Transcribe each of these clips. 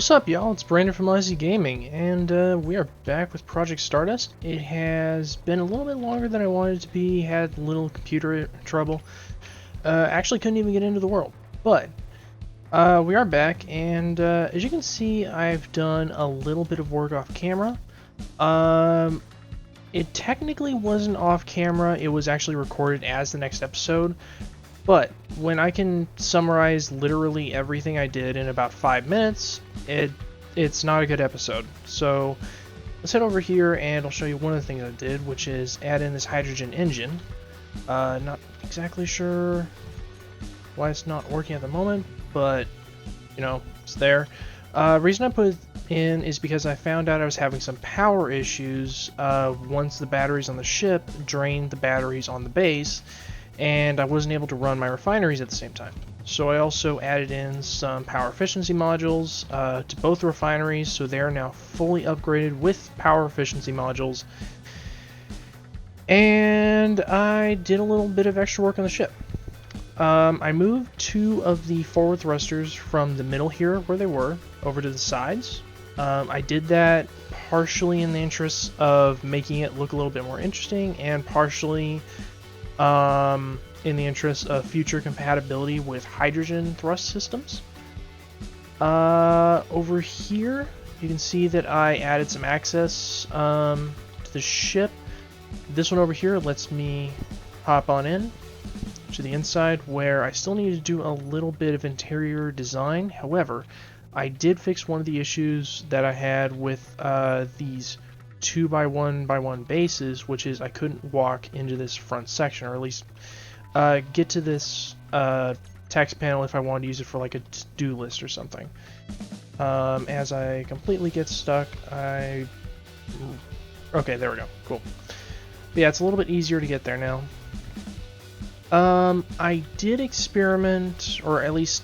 What's up, y'all? It's Brandon from Lazy Gaming, and we are back with Project Stardust. It has been a little bit longer than I wanted it to be, had a little computer trouble. Actually couldn't even get into the world. But, we are back, and as you can see, I've done a little bit of work off camera. It technically wasn't off camera, it was actually recorded as the next episode. But when I can summarize literally everything I did in about 5 minutes, it's not a good episode. So let's head over here and I'll show you one of the things I did, which is add in this hydrogen engine. Not exactly sure why it's not working at the moment, but you know, it's there. Reason I put it in is because I found out I was having some power issues once the batteries on the ship drained the batteries on the base, and I wasn't able to run my refineries at the same time. So I also added in some power efficiency modules to both refineries, so they are now fully upgraded with power efficiency modules. And I did a little bit of extra work on the ship. I moved 2 of the forward thrusters from the middle here, where they were, over to the sides. I did that partially in the interest of making it look a little bit more interesting, and partially in the interest of future compatibility with hydrogen thrust systems. Over here, you can see that I added some access to the ship. This one over here lets me hop on in to the inside, where I still need to do a little bit of interior design. However, I did fix one of the issues that I had with these 2x1x1 bases, which is I couldn't walk into this front section, or at least get to this text panel if I wanted to use it for like a to-do list or something. As I completely get stuck, okay, there we go, cool. But yeah, it's a little bit easier to get there now. I did experiment, or at least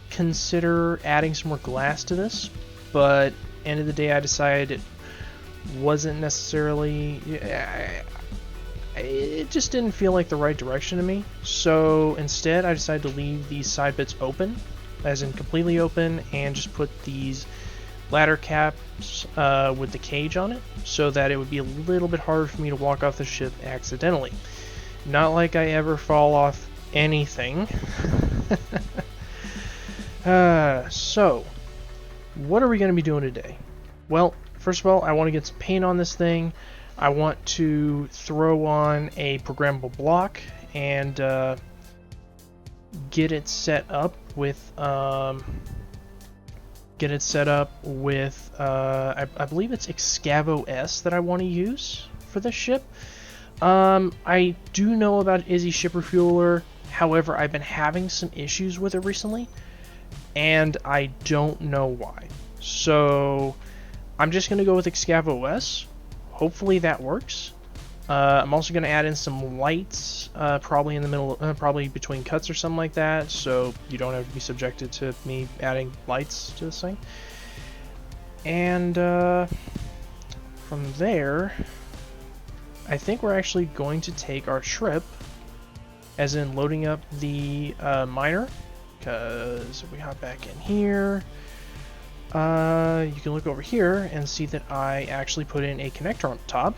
consider adding some more glass to this, but end of the day I decided it wasn't necessarily, it just didn't feel like the right direction to me. So instead I decided to leave these side bits open, as in completely open, and just put these ladder caps with the cage on it, so that it would be a little bit harder for me to walk off the ship accidentally. Not like I ever fall off anything. So what are we going to be doing today? Well, first of all, I want to get some paint on this thing. I want to throw on a programmable block and get it set up with I believe it's Excavo S that I want to use for this ship. I do know about Izzy Ship Refueler, however I've been having some issues with it recently, and I don't know why. So I'm just going to go with Excavo S. Hopefully that works. I'm also going to add in some lights, probably in the middle, probably between cuts or something like that, so you don't have to be subjected to me adding lights to this thing. And from there, I think we're actually going to take our trip, as in loading up the miner, because if we hop back in here, you can look over here and see that I actually put in a connector on the top.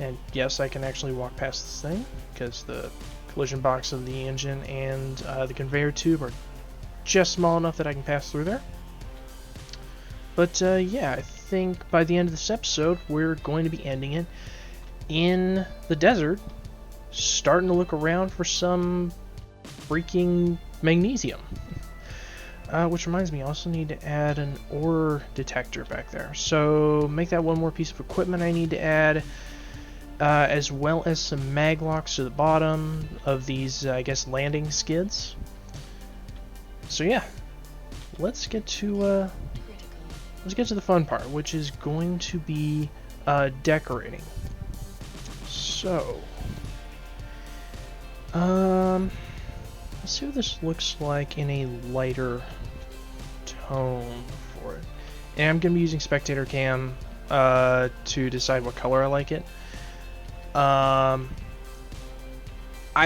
And yes, I can actually walk past this thing, because the collision box of the engine and the conveyor tube are just small enough that I can pass through there. But yeah, I think by the end of this episode, we're going to be ending it in the desert, starting to look around for some freaking magnesium. Which reminds me, I also need to add an ore detector back there. So make that one more piece of equipment I need to add, as well as some mag locks to the bottom of these, I guess, landing skids. So yeah, let's get to the fun part, which is going to be decorating. So, let's see what this looks like in a lighter tone for it. And I'm going to be using spectator cam to decide what color I like it. I've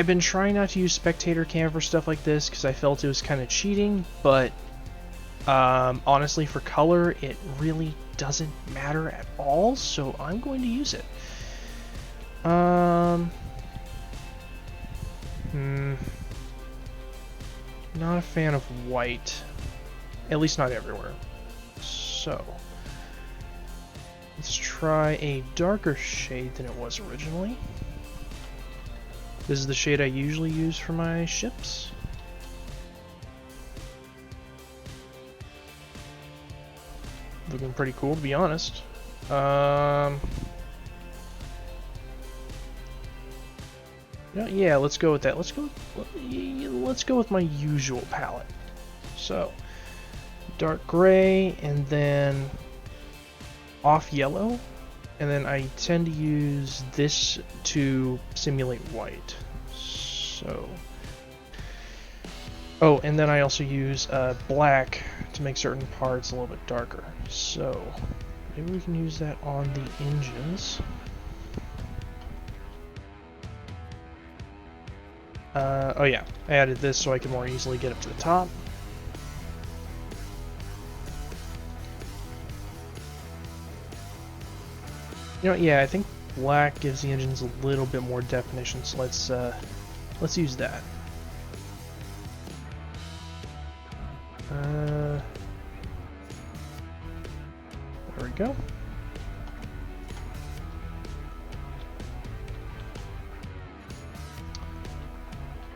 been trying not to use spectator cam for stuff like this because I felt it was kind of cheating, but Honestly, for color, it really doesn't matter at all, so I'm going to use it. Not a fan of white, at least not everywhere. So, let's try a darker shade than it was originally. This is the shade I usually use for my ships. Looking pretty cool, to be honest. Yeah, let's go with that. Let's go with my usual palette. So, dark gray, and then off yellow, and then I tend to use this to simulate white. So, oh, and then I also use black to make certain parts a little bit darker. So, maybe we can use that on the engines. Oh yeah, I added this so I can more easily get up to the top. You know, yeah, I think black gives the engines a little bit more definition, so let's use that. There we go.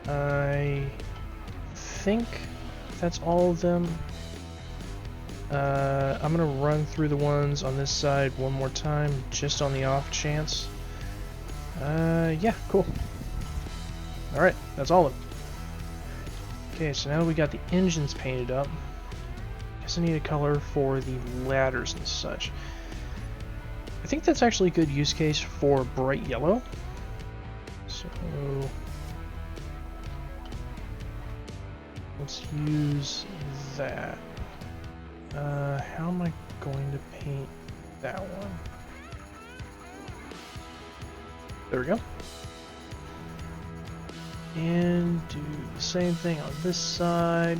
I think that's all of them. I'm gonna run through the ones on this side one more time, just on the off chance. Yeah, cool. Alright, that's all of them. Okay, so now we got the engines painted up. Guess I need a color for the ladders and such. I think that's actually a good use case for bright yellow. So let's use that. How am I going to paint that one? There we go. And do the same thing on this side.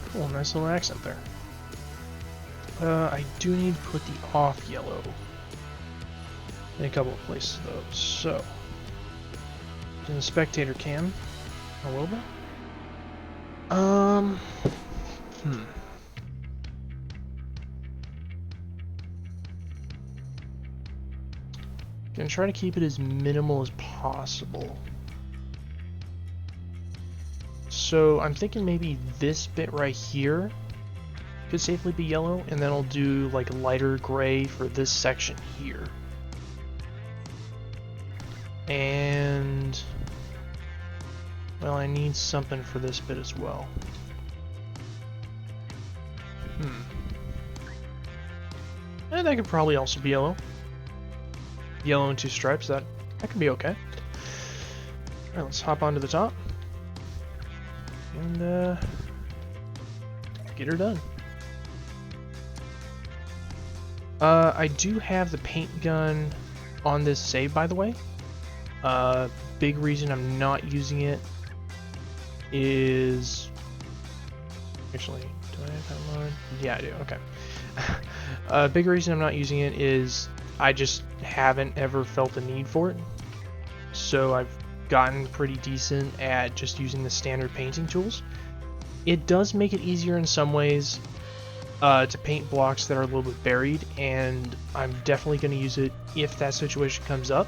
Cool, nice little accent there. I do need to put the off yellow in a couple of places though. So, in the spectator cam, a little bit. Gonna try to keep it as minimal as possible. So I'm thinking maybe this bit right here could safely be yellow, and then I'll do like lighter gray for this section here. And well, I need something for this bit as well. And that could probably also be yellow. Yellow and two stripes, that could be okay. Alright, let's hop onto the top. And get her done. I do have the paint gun on this save, by the way. Big reason I'm not using it is... Actually, do I have that line? Yeah, I do, okay. Big reason I'm not using it is I just haven't ever felt the need for it. So I've gotten pretty decent at just using the standard painting tools. It does make it easier in some ways to paint blocks that are a little bit buried, and I'm definitely going to use it if that situation comes up.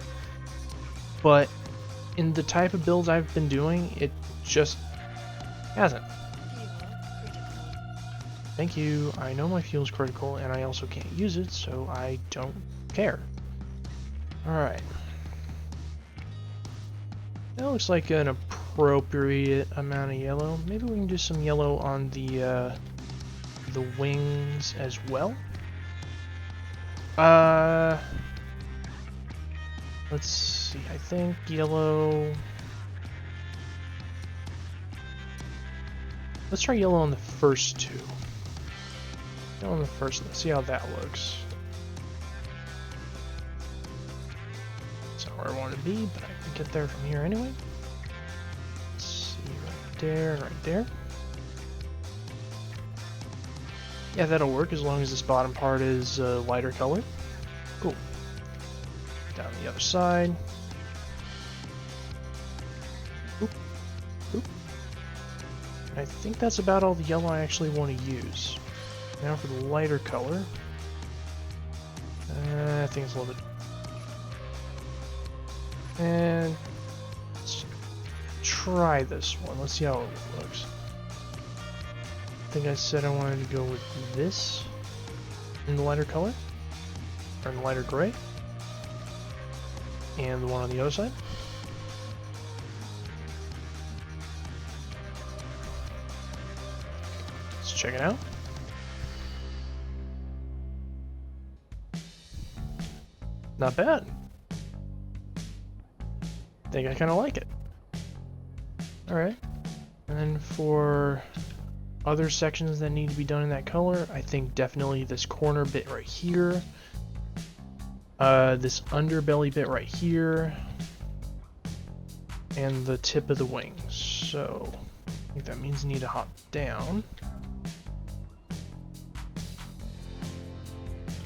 But in the type of builds I've been doing, it just hasn't. Thank you. I know my fuel's critical, and I also can't use it, so I don't care. Alright. That looks like an appropriate amount of yellow. Maybe we can do some yellow on the wings as well. Let's see. I think yellow... Let's try yellow on the first two. Yellow on the first, let's see how that looks. It's not where I want to be, but I can get there from here anyway. Let's see right there, and right there. Yeah, that'll work as long as this bottom part is lighter color. Cool. Down the other side. Oop. Oop. I think that's about all the yellow I actually want to use. Now for the lighter color. I think it's a little bit... And let's try this one. Let's see how it looks. I think I said I wanted to go with this in the lighter color, or in the lighter gray, and the one on the other side. Let's check it out. Not bad. I think I kind of like it. Alright. And then for other sections that need to be done in that color, I think definitely this corner bit right here. This underbelly bit right here. And the tip of the wings. So, I think that means I need to hop down.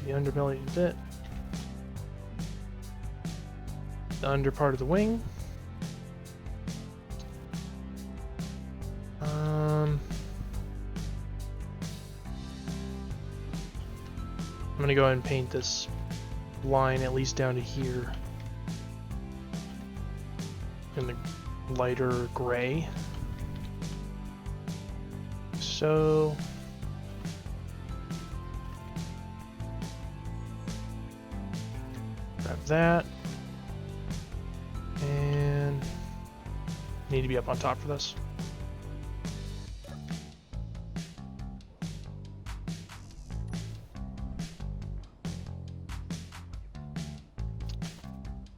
The underbelly bit. The under part of the wing. I'm gonna go ahead and paint this line at least down to here in the lighter gray. So grab that. And need to be up on top for this.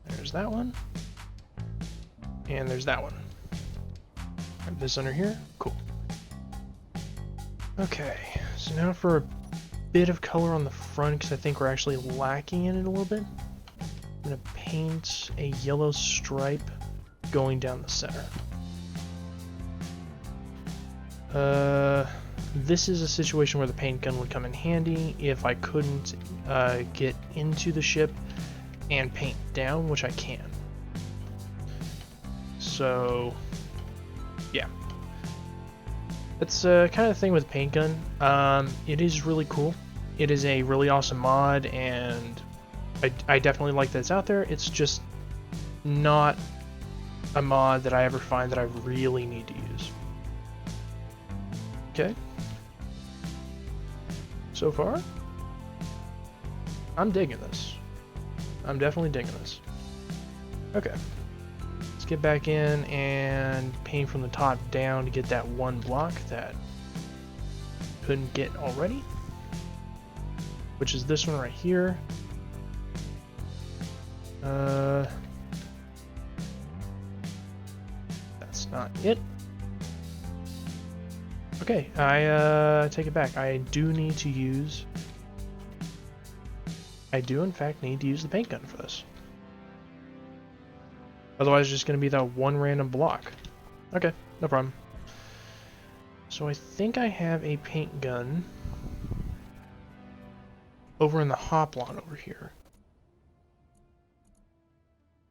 There's that one. And there's that one. Grab this under here. Cool. Okay, so now for a bit of color on the front, because I think we're actually lacking in it a little bit. I'm going to paint a yellow stripe going down the center. This is a situation where the paint gun would come in handy if I couldn't get into the ship and paint down, which I can. So, yeah. That's kind of the thing with paint gun. It is really cool. It is a really awesome mod, and I definitely like that it's out there. It's just not a mod that I ever find that I really need to use. Okay. So far, I'm digging this. I'm definitely digging this. Okay. Let's get back in and paint from the top down to get that one block that couldn't get already, which is this one right here. That's not it. Okay, I take it back. I do in fact need to use the paint gun for this. Otherwise, it's just going to be that one random block. Okay, no problem. So I think I have a paint gun over in the Hoplon over here.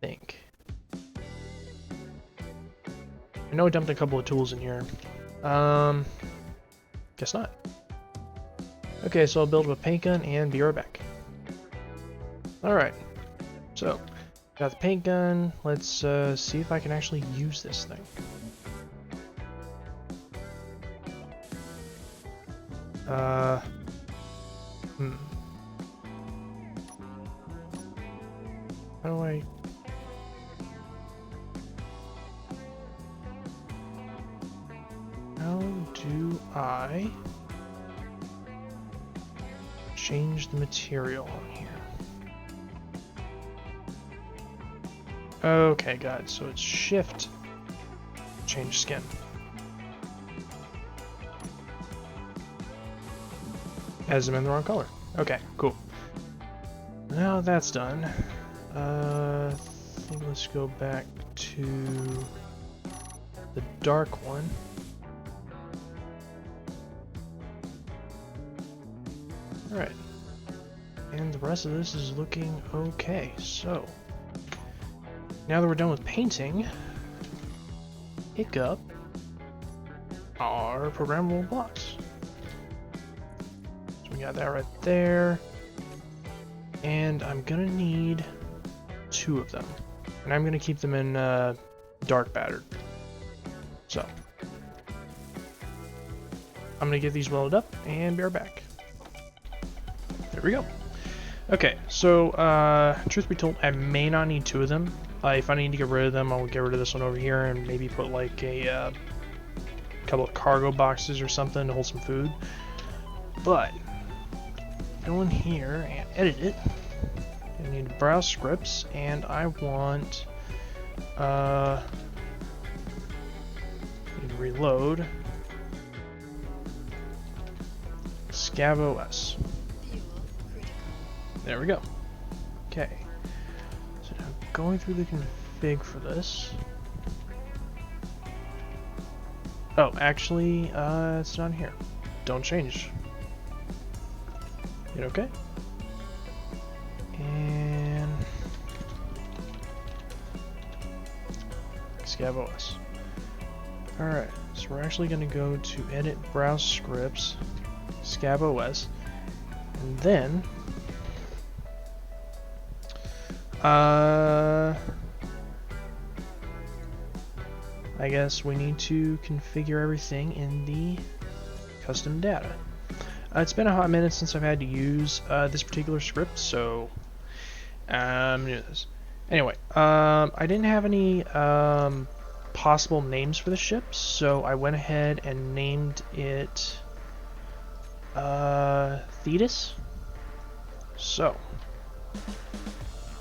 I think. I know I dumped a couple of tools in here. Guess not. Okay, so I'll build up a paint gun and be right back. Alright, so got the paint gun. Let's see if I can actually use this thing. How do I... How do I change the material on here? Okay, got it. So it's shift, change skin. Has them in the wrong color. Okay, cool. Now that's done. I think let's go back to the dark one. Alright. And the rest of this is looking okay. So, now that we're done with painting, pick up our programmable blocks. So we got that right there. And I'm gonna need 2 of them. And I'm gonna keep them in dark battered. So, I'm gonna get these welded up and be right back. There we go. Okay, so truth be told, I may not need 2 of them. If I need to get rid of them, I'll get rid of this one over here and maybe put like a couple of cargo boxes or something to hold some food. But go in here and edit it. I need to browse scripts, and I want need to reload ScavOS. There we go. Okay. So now going through the config for this. Oh, actually, it's not here. Don't change. Hit OK. And ScavOS. Alright, so we're actually going to go to Edit Browse Scripts, ScavOS, and then I guess we need to configure everything in the custom data. It's been a hot minute since I've had to use this particular script, so I'm new to this. Anyway, I didn't have any possible names for the ship, so I went ahead and named it Thetis. So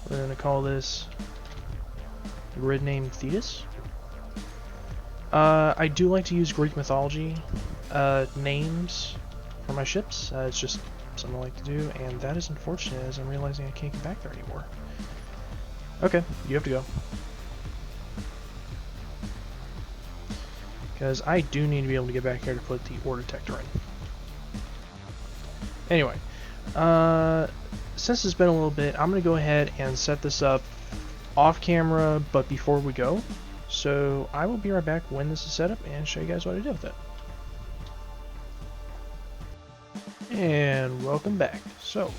we're going to call this grid name Thetis. I do like to use Greek mythology names for my ships. It's just something I like to do, and that is unfortunate as I'm realizing I can't get back there anymore. Okay, you have to go. Because I do need to be able to get back here to put the ore detector in. Anyway, since it's been a little bit, I'm going to go ahead and set this up off camera, but before we go. So I will be right back when this is set up and show you guys what I did with it. And welcome back. So,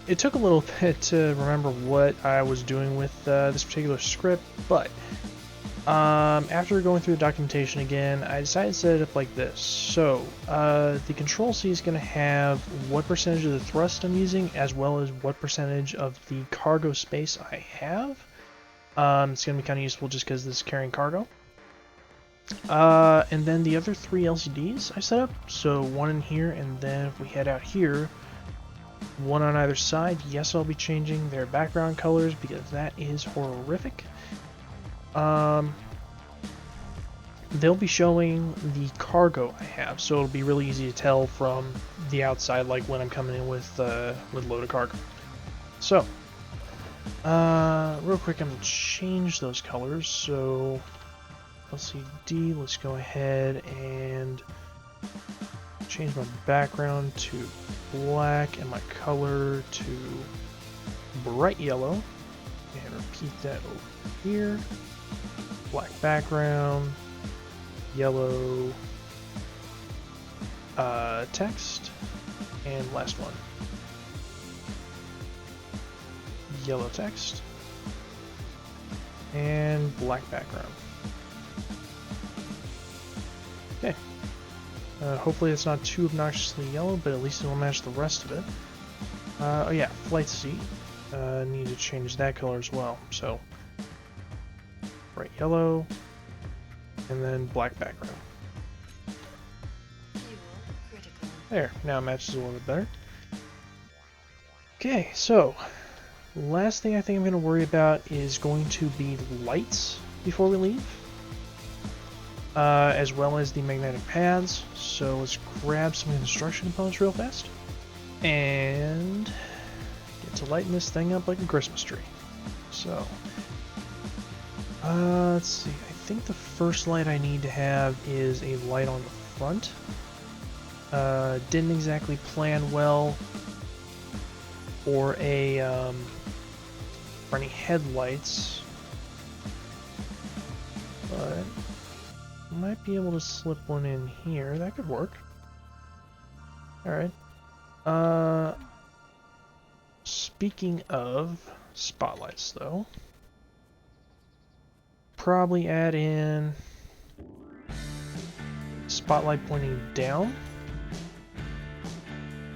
it took a little bit to remember what I was doing with this particular script, but after going through the documentation again, I decided to set it up like this. So, the control C is going to have what percentage of the thrust I'm using, as well as what percentage of the cargo space I have. It's going to be kind of useful just because this is carrying cargo. And then the other 3 LCDs I set up, so one in here, and then if we head out here, one on either side. Yes, I'll be changing their background colors because that is horrific. They'll be showing the cargo I have, so it'll be really easy to tell from the outside, like when I'm coming in with loaded cargo. So, real quick, I'm going to change those colors. So, LCD, let's go ahead and change my background to black and my color to bright yellow. And repeat that over here. Black background, yellow text, and last one. Yellow text and black background. Okay. Hopefully it's not too obnoxiously yellow, but at least it'll match the rest of it. Oh yeah, flight seat. Need to change that color as well. So bright yellow, and then black background. There, now it matches a little bit better. Okay, so last thing I think I'm going to worry about is going to be lights before we leave, as well as the magnetic pads. So let's grab some construction components real fast and get to lighting this thing up like a Christmas tree. So let's see, I think the first light I need to have is a light on the front. Didn't exactly plan well for a for any headlights, but I might be able to slip one in here. That could work. All right. Speaking of spotlights, though, probably add in spotlight pointing down.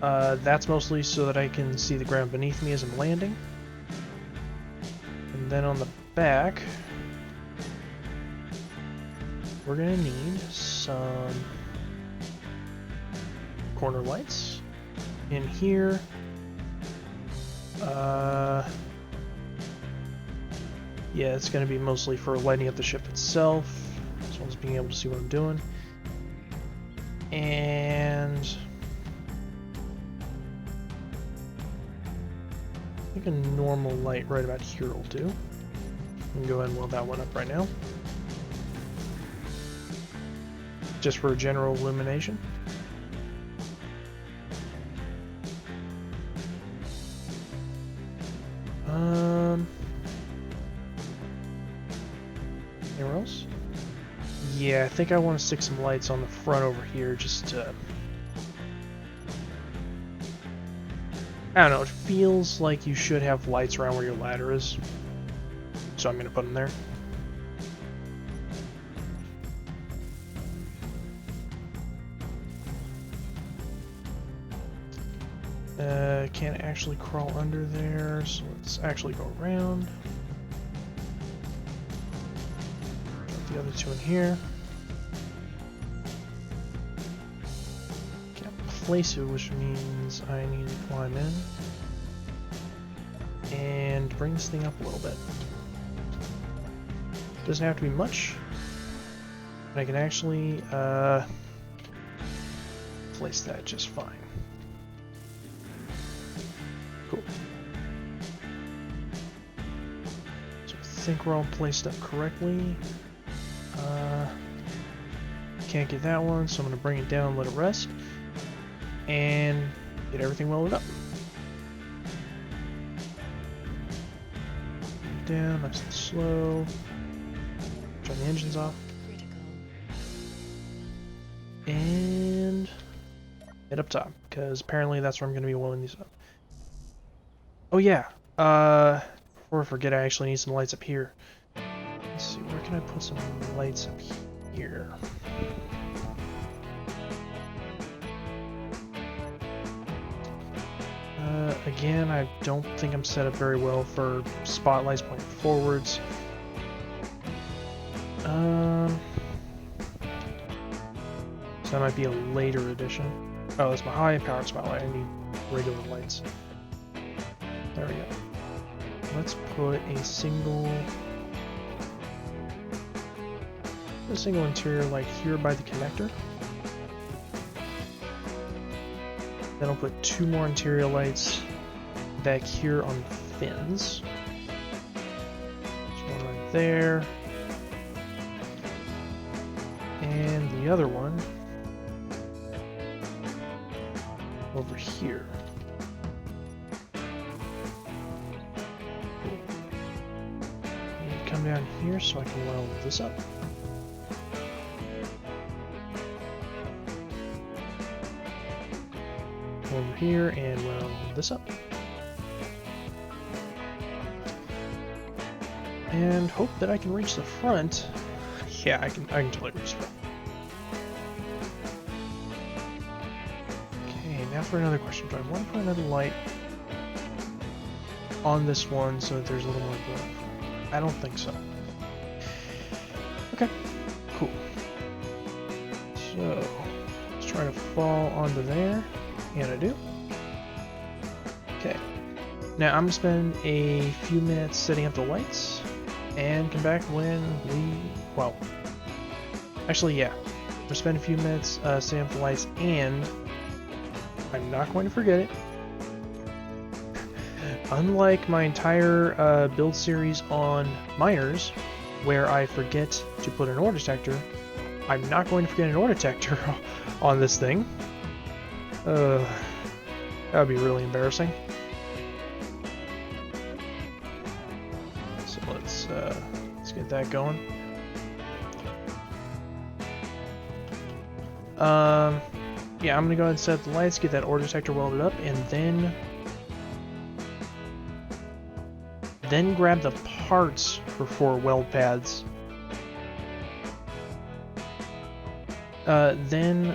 That's mostly so that I can see the ground beneath me as I'm landing. And then on the back, we're gonna need some corner lights in here. Yeah, it's gonna be mostly for lighting up the ship itself, as well as being able to see what I'm doing. And I think a normal light right about here will do. I can go ahead and weld that one up right now, just for general illumination. Anywhere else? Yeah, I think I want to stick some lights on the front over here, just to... I don't know, it feels like you should have lights around where your ladder is. So I'm going to put them there. Can't actually crawl under there, so let's actually go around. Put the other two in here. Can't place it, which means I need to climb in and bring this thing up a little bit. Doesn't have to be much, but I can actually place that just fine. Cool. So I think we're all placed up correctly. Can't get that one, so I'm going to bring it down and let it rest. And get everything welded up. Down, nice and slow. Turn the engines off. And head up top, because apparently that's where I'm going to be welding these up. Oh yeah, before I forget, I actually need some lights up here. Let's see, where can I put some lights up here? Again, I don't think I'm set up very well for spotlights pointing forwards. So that might be a later addition. Oh, that's my high-powered spotlight. I need regular lights. There we go. Let's put a single interior light here by the connector. Then I'll put two more interior lights back here on the fins. There's one right there. And the other one over here. Come down here so I can weld this up. Over here and weld this up. And hope that I can reach the front. Yeah, I can totally reach the front. Okay, now for another question. Do I want to put another light on this one so that there's a little more glare? I don't think so. Okay, cool. So, let's try to fall onto there. And I do. Okay. Now I'm going to spend a few minutes setting up the lights and come back when well, actually, yeah. I'm going to spend a few minutes setting up the lights, and I'm not going to forget it. Unlike my entire build series on miners, where I forget to put an ore detector, I'm not going to forget an ore detector on this thing. That would be really embarrassing. So let's get that going. Yeah, I'm gonna go ahead and set the lights, get that ore detector welded up, and then grab the parts for 4 weld pads. Then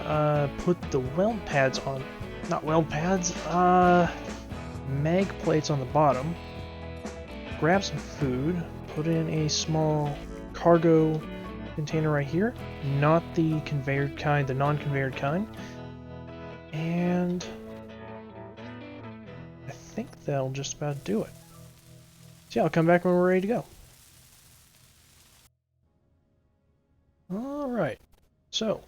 put the weld pads on, not weld pads, mag plates on the bottom. Grab some food, put in a small cargo container right here, not the conveyored kind, the non-conveyored kind. And I think that'll just about do it. So yeah, I'll come back when we're ready to go. Alright, so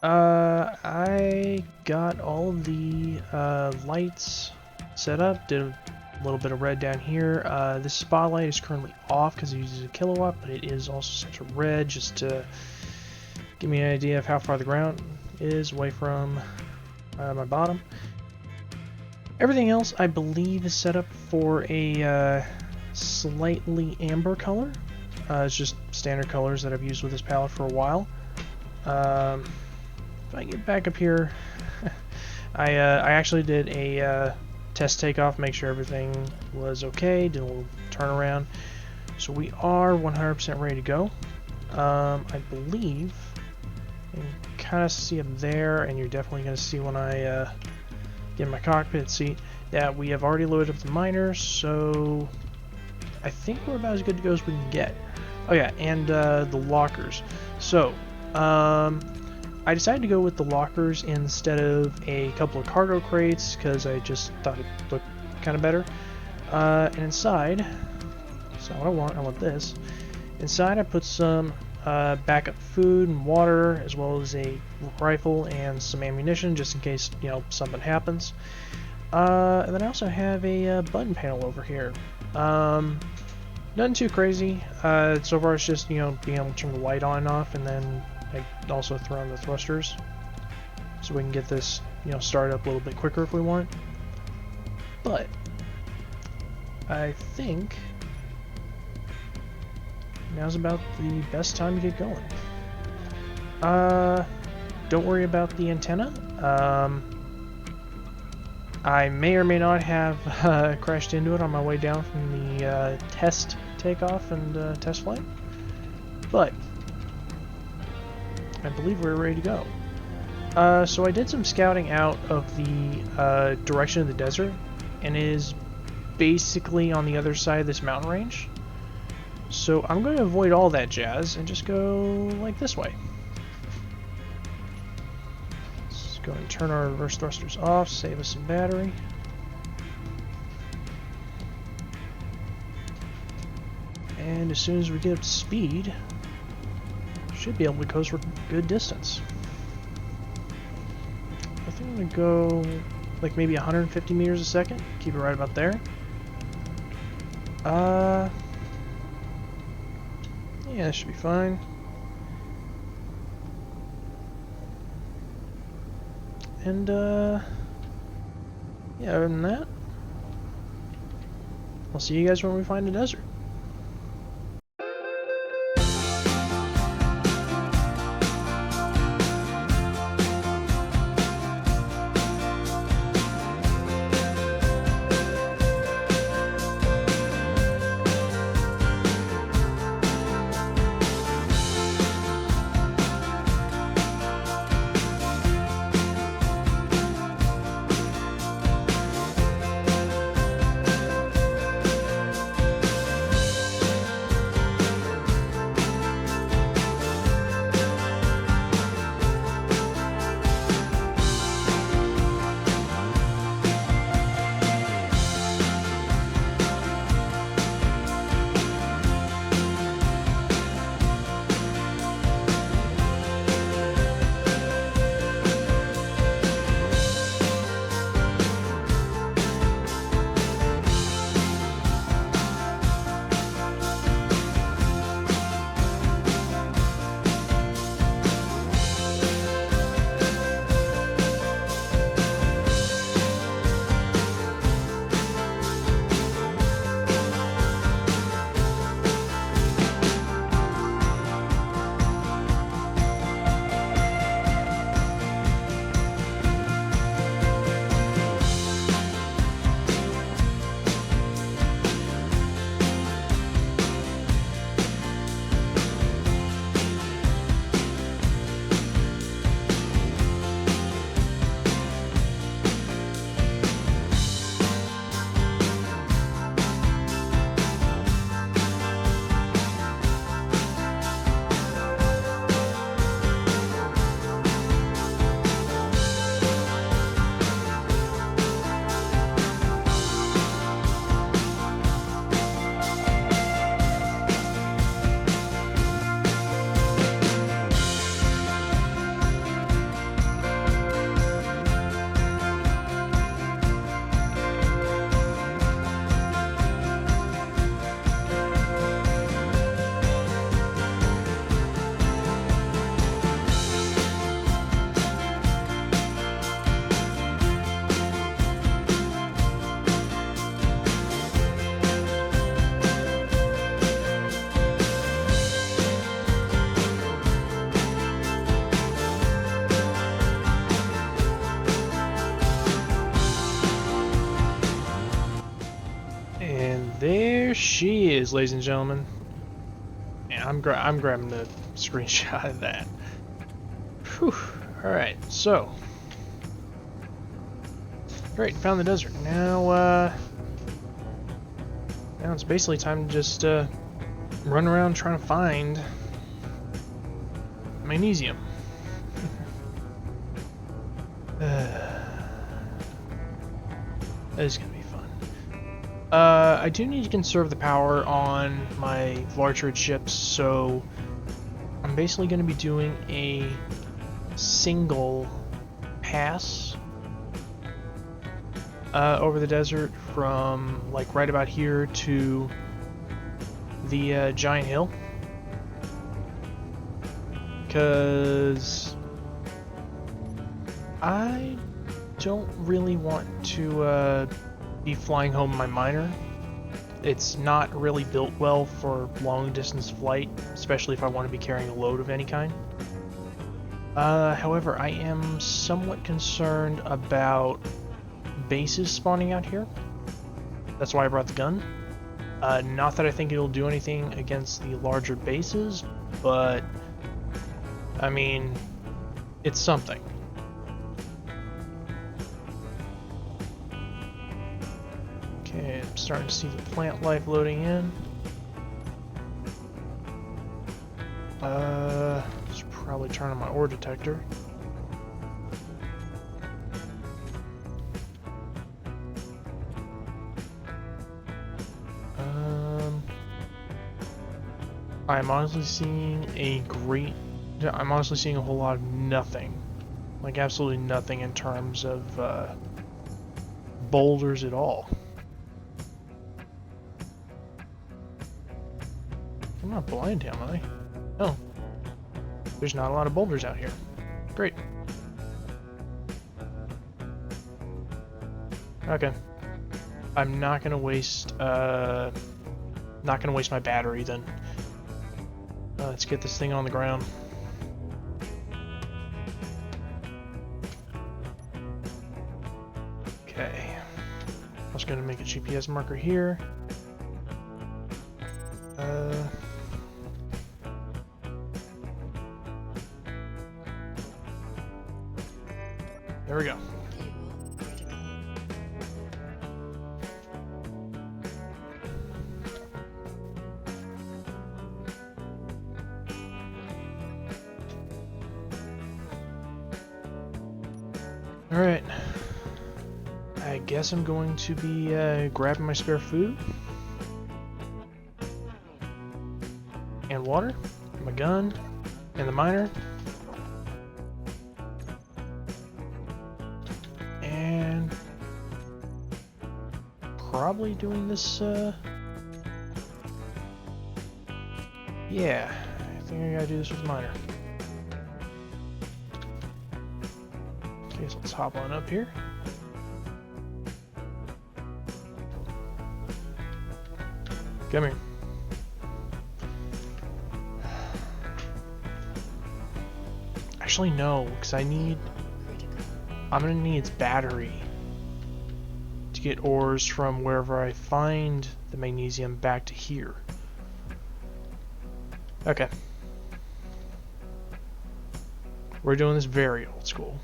I got all of the lights set up, did a little bit of red down here. This spotlight is currently off because it uses a kilowatt, but it is also set to red just to give me an idea of how far the ground is away from my bottom. Everything else I believe is set up for a slightly amber color. It's just standard colors that I've used with this palette for a while. If I get back up here, I actually did a test takeoff, make sure everything was okay, did a little turnaround. So we are 100% ready to go. I believe you can kind of see up there, and you're definitely going to see when I get in my cockpit seat that we have already loaded up the miner, so I think we're about as good to go as we can get. Oh yeah, and the lockers. So, I decided to go with the lockers instead of a couple of cargo crates because I just thought it looked kind of better. And inside, so what I want this. Inside I put some backup food and water, as well as a rifle and some ammunition just in case, you know, something happens. And then I also have a button panel over here. Nothing too crazy. So far it's just, you know, being able to turn the light on and off, and then I also throw on the thrusters so we can get this, you know, started up a little bit quicker if we want. But I think now's about the best time to get going. Don't worry about the antenna. I may or may not have crashed into it on my way down from the test takeoff and test flight, but I believe we're ready to go. So I did some scouting out of the direction of the desert, and it is basically on the other side of this mountain range. So I'm going to avoid all that jazz and just go like this way. Let's go and turn our reverse thrusters off, save us some battery. And as soon as we get up to speed, should be able to coast for a good distance. I think I'm going to go like maybe 150 meters a second. Keep it right about there. Yeah, that should be fine. And yeah, other than that, I'll see you guys when we find the desert. she is, ladies and gentlemen. Yeah, I'm grabbing the screenshot of that. Whew. Alright, so. Great, found the desert. Now it's basically time to just run around trying to find magnesium. That is gonna be fun. I do need to conserve the power on my larger ships, so I'm basically going to be doing a single pass over the desert from like right about here to the giant hill, because I don't really want to be flying home my miner. It's not really built well for long distance flight, especially if I want to be carrying a load of any kind. However, I am somewhat concerned about bases spawning out here. That's why I brought the gun. Not that I think it'll do anything against the larger bases, but I mean, it's something. Okay, I'm starting to see the plant life loading in. Should probably turn on my ore detector. I'm honestly seeing I'm honestly seeing a whole lot of nothing. Like absolutely nothing in terms of boulders at all. I'm not blind, am I? No. There's not a lot of boulders out here. Great. Okay. I'm not gonna waste my battery then. Let's get this thing on the ground. Okay. I was gonna make a GPS marker here. There we go. Alright. I guess I'm going to be grabbing my spare food. And water. And my gun. And the miner. And probably doing this, yeah, I think I gotta do this with the miner. Okay, so let's hop on up here. Come here. Actually, no, because I'm gonna need its battery to get ores from wherever I find the magnesium back to here. Okay. We're doing this very old school.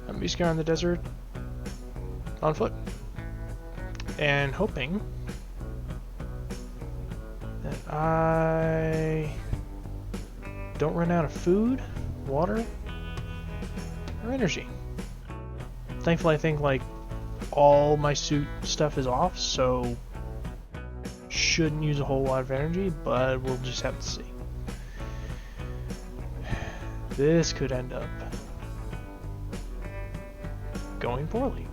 I'm gonna be scouring the desert on foot and hoping that I don't run out of food, water, or energy. Thankfully, I think like all my suit stuff is off, so shouldn't use a whole lot of energy, but we'll just have to see. This could end up going poorly.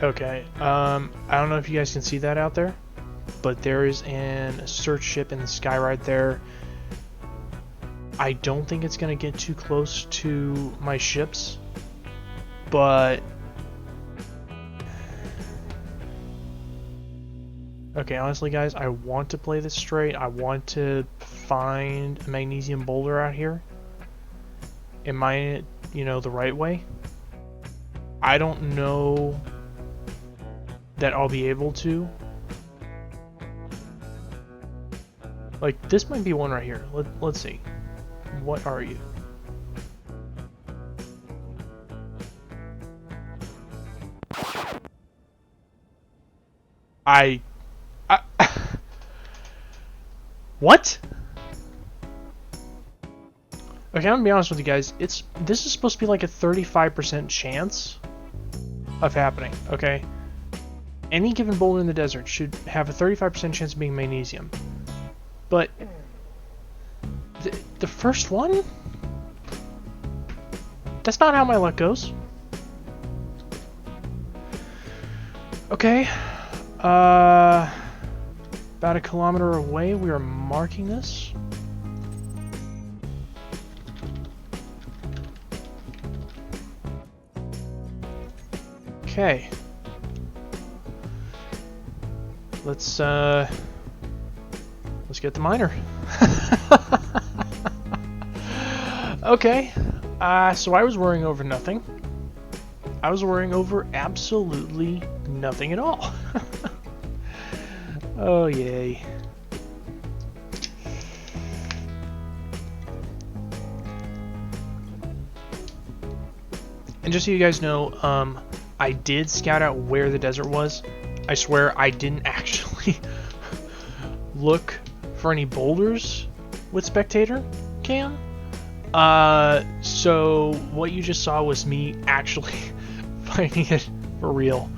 Okay, I don't know if you guys can see that out there, but there is an ASSERT ship in the sky right there. I don't think it's going to get too close to my ships, but... Okay, honestly guys, I want to play this straight. I want to find a magnesium boulder out here and mine it, you know, the right way. I don't know that I'll be able to. Like, this might be one right here. Let's see. What are you? What? Okay, I'm gonna be honest with you guys. This is supposed to be like a 35% chance of happening, okay? Any given boulder in the desert should have a 35% chance of being magnesium. But the first one? That's not how my luck goes. Okay. About a kilometer away, we are marking this. Okay. Let's get the miner. Okay. So I was worrying over nothing. I was worrying over absolutely nothing at all. Oh, yay. And just so you guys know, I did scout out where the desert was. I swear I didn't actually look for any boulders with spectator cam. So what you just saw was me actually finding it for real.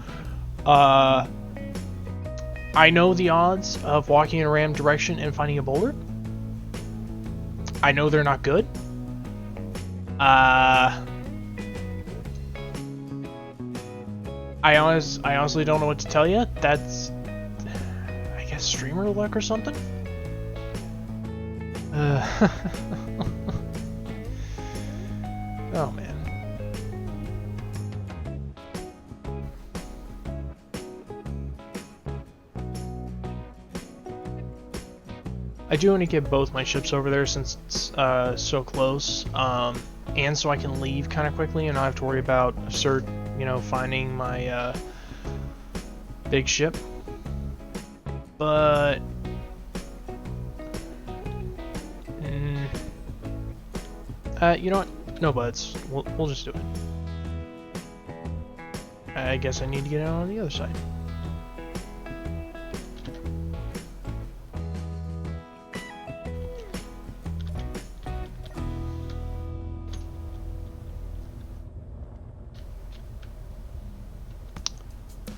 I know the odds of walking in a random direction and finding a boulder. I know they're not good. I honestly don't know what to tell you. That's, I guess, streamer luck or something? Oh, man. I do want to get both my ships over there since it's so close, and so I can leave kind of quickly and not have to worry about ASSERT, you know, finding my big ship. But you know what? No buts. We'll just do it. I guess I need to get out on the other side.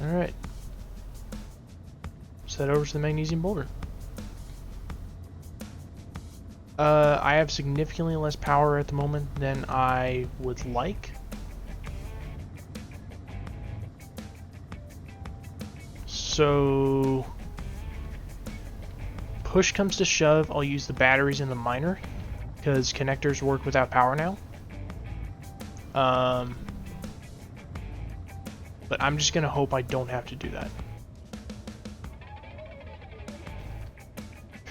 Alright. Let's head over to the magnesium boulder. I have significantly less power at the moment than I would like. So, push comes to shove, I'll use the batteries in the miner, because connectors work without power now. But I'm just gonna hope I don't have to do that.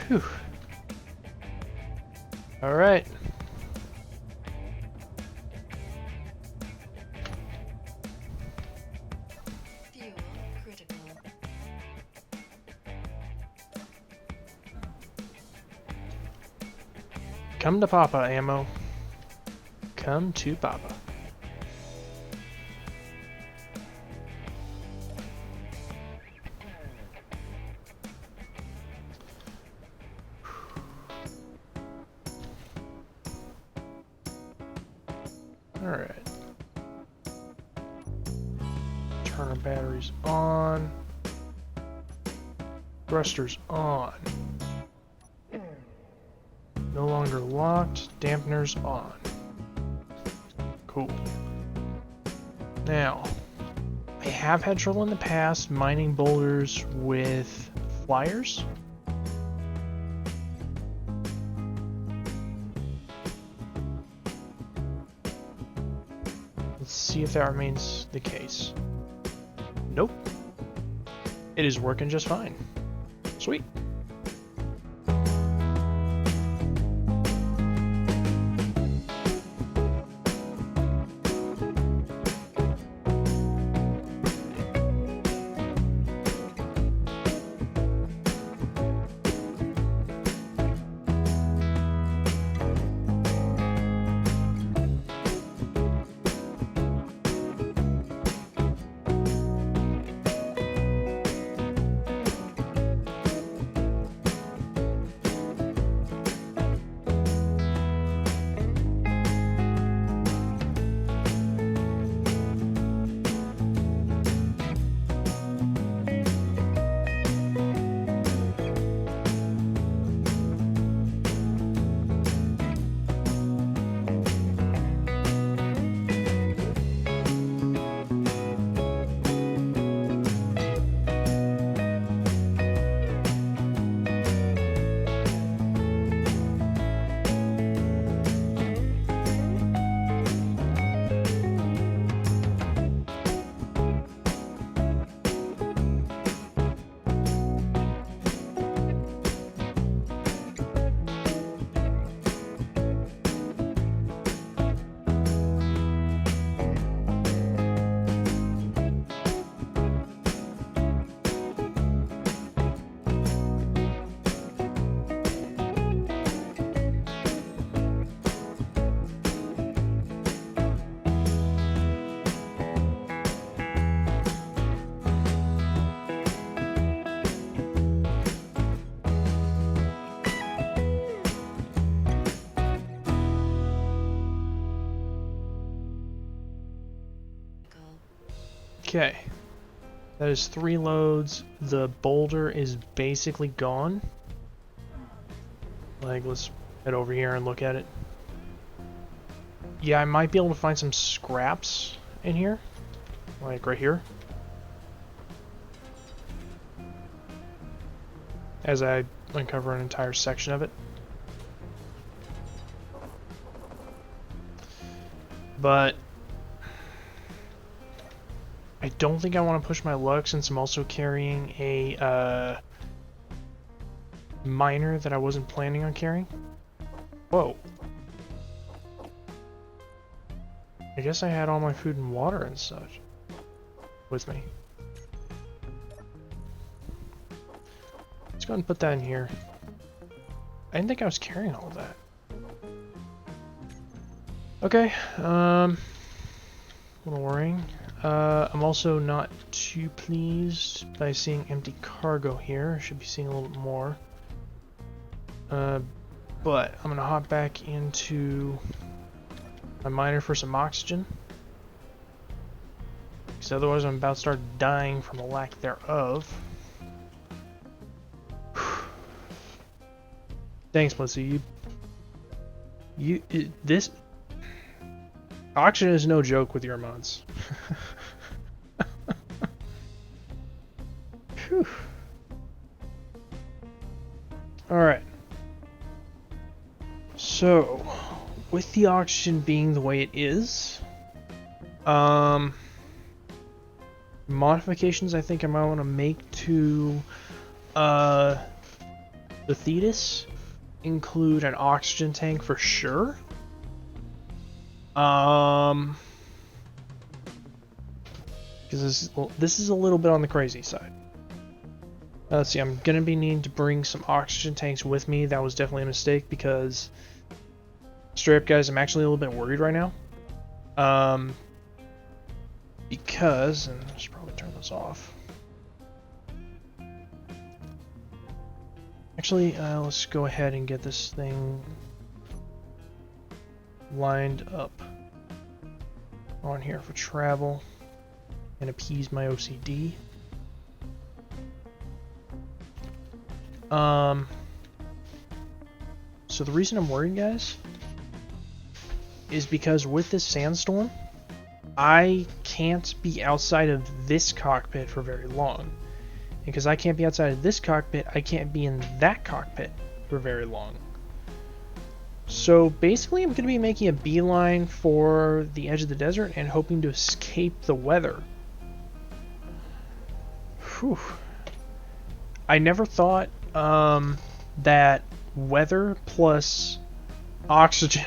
Phew. All right. Fuel critical. Come to Papa, ammo. Come to Papa. Alright. Turn our batteries on. Thrusters on. No longer locked. Dampeners on. Cool. Now, I have had trouble in the past mining boulders with flyers. Let's see if that remains the case. Nope. It is working just fine. Sweet. Okay, that is 3 loads. The boulder is basically gone. Like, let's head over here and look at it. Yeah, I might be able to find some scraps in here. Like right here. As I uncover an entire section of it. But I don't think I want to push my luck since I'm also carrying a miner that I wasn't planning on carrying. Whoa. I guess I had all my food and water and such with me. Let's go ahead and put that in here. I didn't think I was carrying all of that. Okay, a little worrying. I'm also not too pleased by seeing empty cargo here. I should be seeing a little bit more. But I'm gonna hop back into my miner for some oxygen. Because otherwise I'm about to start dying from the lack thereof. Thanks, Melissa. This oxygen is no joke with your mods. Alright. So, with the oxygen being the way it is, modifications I think I might want to make to the Thetis include an oxygen tank for sure. Because this is a little bit on the crazy side. Let's see, I'm gonna be needing to bring some oxygen tanks with me. That was definitely a mistake because, straight up guys, I'm actually a little bit worried right now. Because, and I should probably turn this off. Actually, let's go ahead and get this thing lined up on here for travel and appease my OCD. So the reason I'm worried, guys, is because with this sandstorm, I can't be outside of this cockpit for very long. And because I can't be outside of this cockpit, I can't be in that cockpit for very long. So basically, I'm going to be making a beeline for the edge of the desert and hoping to escape the weather. Whew. I never thought that weather plus oxygen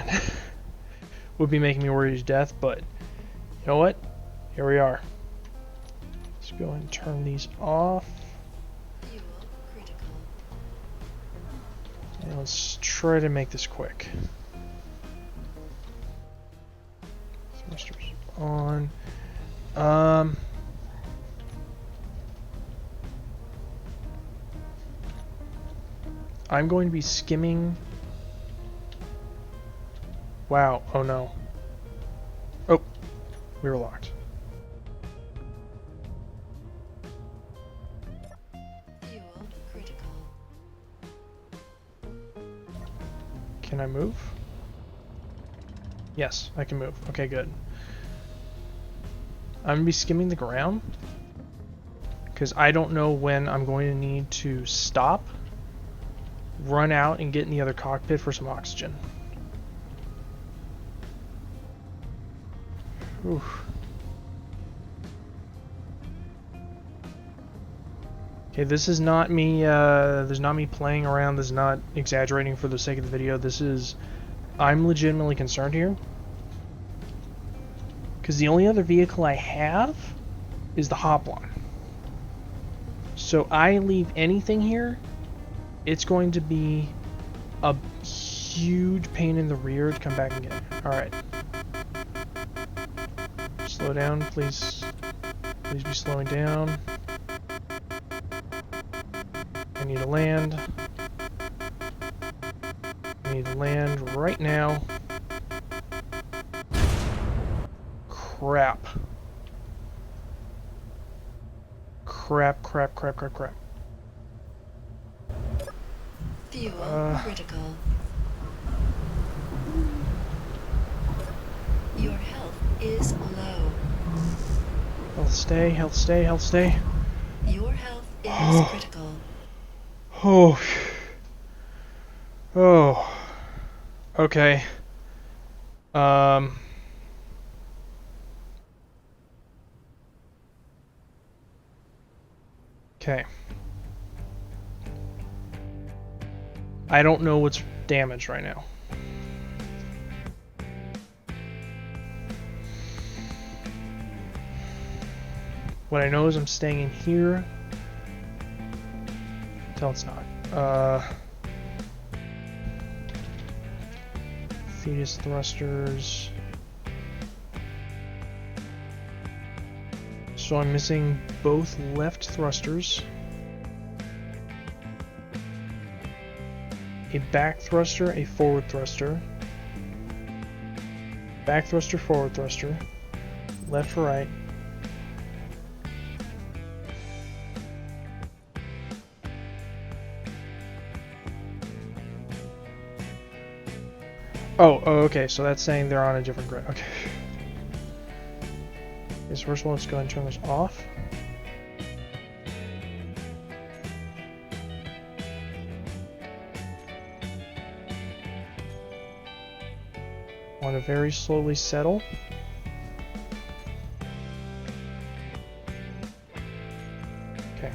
would be making me worried to death, but you know what? Here we are. Let's go and turn these off. Fuel critical. And let's try to make this quick. Thrusters on. I'm going to be skimming. Wow. Oh no. Oh, we were locked. Fuel critical. Can I move? Yes, I can move. Okay, good. I'm gonna be skimming the ground because I don't know when I'm going to need to stop, run out, and get in the other cockpit for some oxygen. Oof. Okay, this is not me. There's not me playing around. This is not exaggerating for the sake of the video. This is, I'm legitimately concerned here. Because the only other vehicle I have is the Hoplon. So I leave anything here, it's going to be a huge pain in the rear to come back and get. Alright. Slow down, please. Please be slowing down. I need to land. I need to land right now. Crap. Crap. Fuel critical. Your health is low. Health stay. Your health is critical. Oh. Okay. Okay. I don't know what's damaged right now. What I know is I'm staying in here until it's not. Fetus thrusters. So I'm missing both left thrusters, a back thruster, a forward thruster, back thruster, forward thruster, left for right. Oh, okay, so that's saying they're on a different grid. Okay. So first of all, let's go ahead and turn this off. I want to very slowly settle. Okay.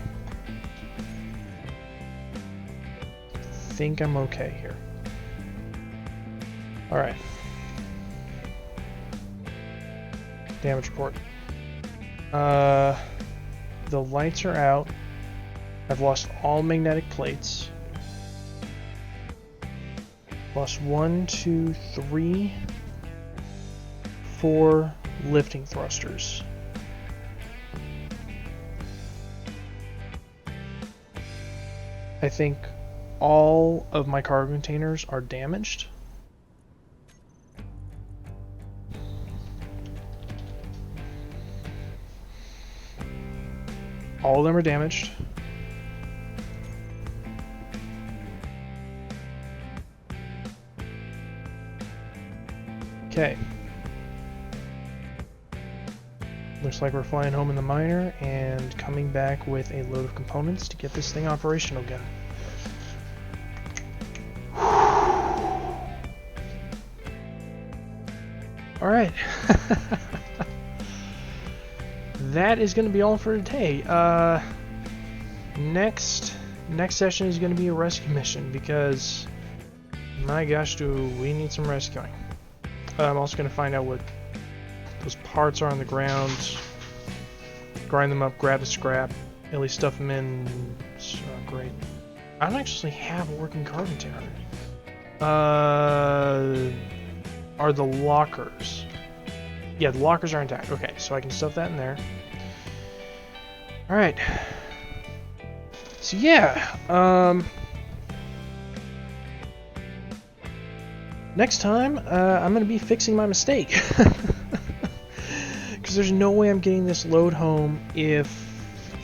I think I'm okay here. Alright. Damage report. The lights are out. I've lost all magnetic plates. Lost 1, 2, 3, 4 lifting thrusters. I think all of my cargo containers are damaged. All of them are damaged. Okay. Looks like we're flying home in the miner and coming back with a load of components to get this thing operational again. Alright. That is going to be all for today. Next session is going to be a rescue mission because, my gosh, do we need some rescuing. I'm also going to find out what those parts are on the ground, grind them up, grab the scrap, at least stuff them in. Great. I don't actually have a working carbon tank. Are the lockers? Yeah, the lockers are intact. Okay, so I can stuff that in there. All right. So yeah, next time I'm gonna be fixing my mistake. Because there's no way I'm getting this load home if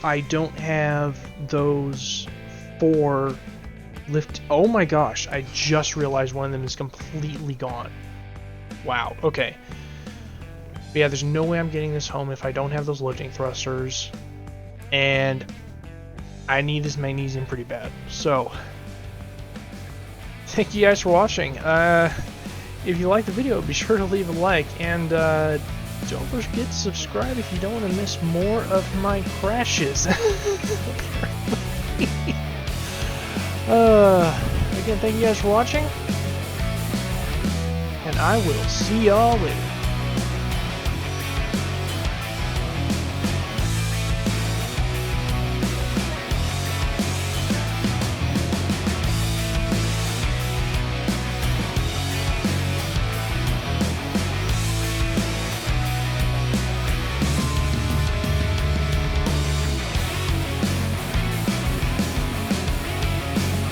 I don't have those 4 lift. Oh my gosh, I just realized one of them is completely gone. Wow, okay. But yeah, there's no way I'm getting this home if I don't have those lifting thrusters. And I need this magnesium pretty bad. So, thank you guys for watching. If you liked the video, be sure to leave a like. And don't forget to subscribe if you don't want to miss more of my crashes. Again, thank you guys for watching. And I will see y'all later.